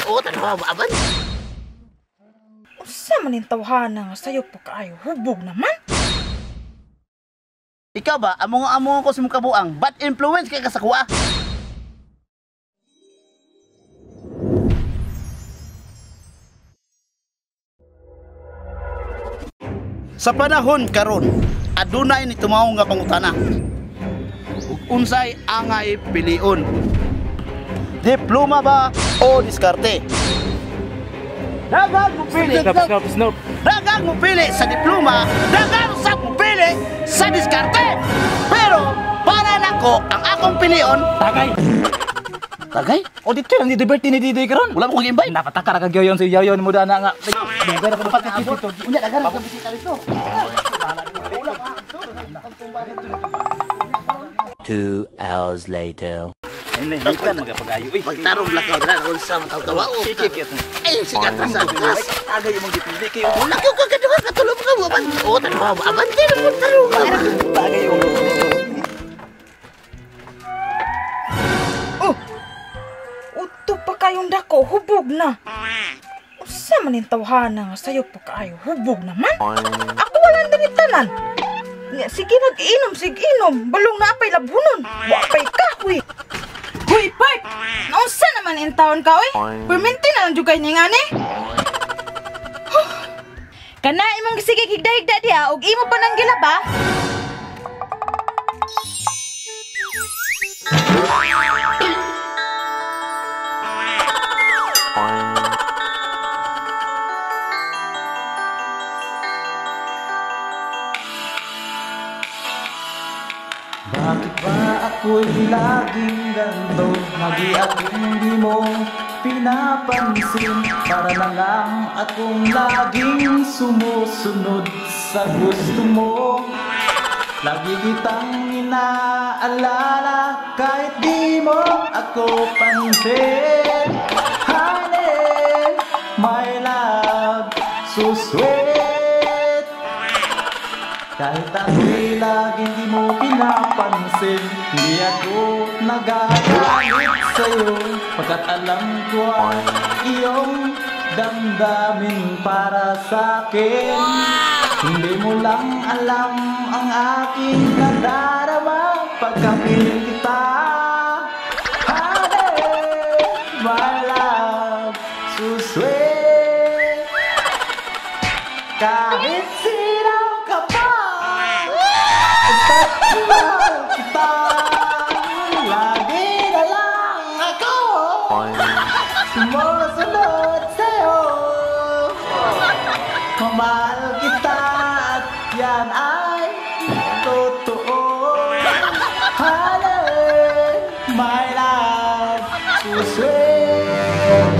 Oo, tanawa maaban. Usa man yung tawhana nga sayo pa kaayo, hubog naman. Ikaw ba, among ko sa mong kabuang, bad influence kay kasakwa. Sa panahon karon, adunay ni tumawong nga pangutana. Unsay angay pilion? Diploma ba o diskarte? Daghang mo pili. Daghang mo pili sa diploma, daghang sa mo pili sa diskarte. Pero para nako ang akong pilion, tagay. Tagay? O dito lang di liberty ni Didoy karon. Wala mo kong invite. Napatakar ka gyoyon si Yayon mo dana nga. Dugay na ko dapat dito. Unya daghang ka bisita dito. 2 hours later. Ini kan magapagayo. Magtarong lakaw dra kung sa mataw-tawa. Sikip. Ay, sikat na sa gas. Tagay mo gipili kayo. Wala ko kagaduha katulog ka mo. Oo, tanawa maaban din mo tarong. Tagay mo. Uto pa kayong dako, hubog na. Usa man yung tawhana nga sayo pa kaayo, hubog naman. Ako wala din tanan. Nga, sige nag-inom, sige inom. Balong na apay labhunon. Wapay kahoy. Huy, Park! Naunsa naman in taon ka, oy? Permente na lang jugay ni nga ni. Kana imong sige higda-higda diha, og imo pa nang gilaba? Bakit ba ako'y laging ganito? Lagi akong di mo pinapansin. Para na lang akong laging sumusunod sa gusto mo. Lagi kitang inaalala kahit di mo ako pansin. Honey, my love, so sweet. Kahit ako'y laging di mo pinapansin, di ako nagagalit sa'yo. Pagkat alam ko ang iyong damdamin para sa'kin. Hindi mo lang alam ang aking nadarama pagkapiling kita. Honey, my love, so sweet. Kahit sinaw ka pa, mahal kita, lagi na lang ako sumusunod sa'yo. Mahal kita at yan ay totoo. Honey, my love, so sweet.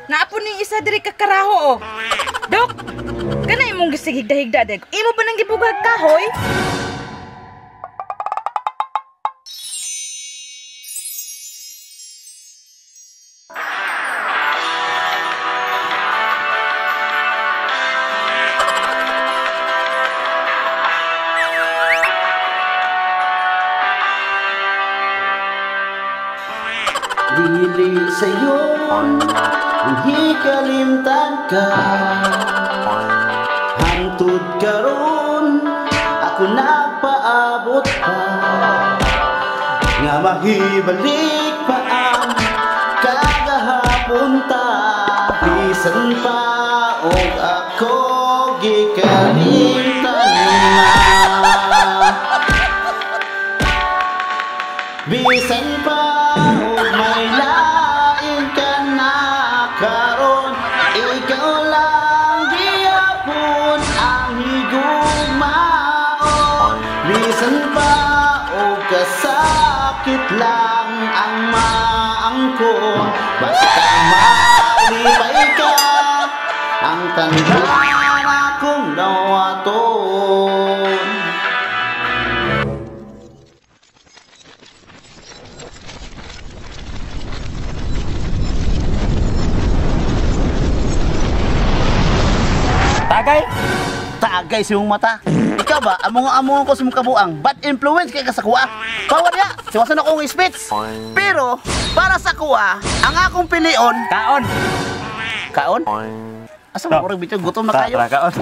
Naapo ni isa diri ka karaho, oh. Dok, kana imong gisigigda-higda deg. Imo ba nang gibugag kahoy? Dili sa'yo, hindi kalimtan ka. Hangtod karon, ako nagpaabot pa. Nga mahibalik pa ang kagahapon ta. Bisan pa og ako gikalimtan na. Bisan pa og may lain ka na karon, ikaw lang gihapon ang higugmaon. Bisan pa og kasakit lang ang maangkon, basta malipay ka ang tandaan akong nawaton. Tagay! Tagay sa iyong mata. ikaw ba, among ko sa mong kabuang, bad influence kay ka sa kuha. Bawa niya, siwasan akong speech. Pero, para sa kuha, ang akong pilion, Kaon. kaon? Asa mo korang bitaw, gutom na kayo. Kaon.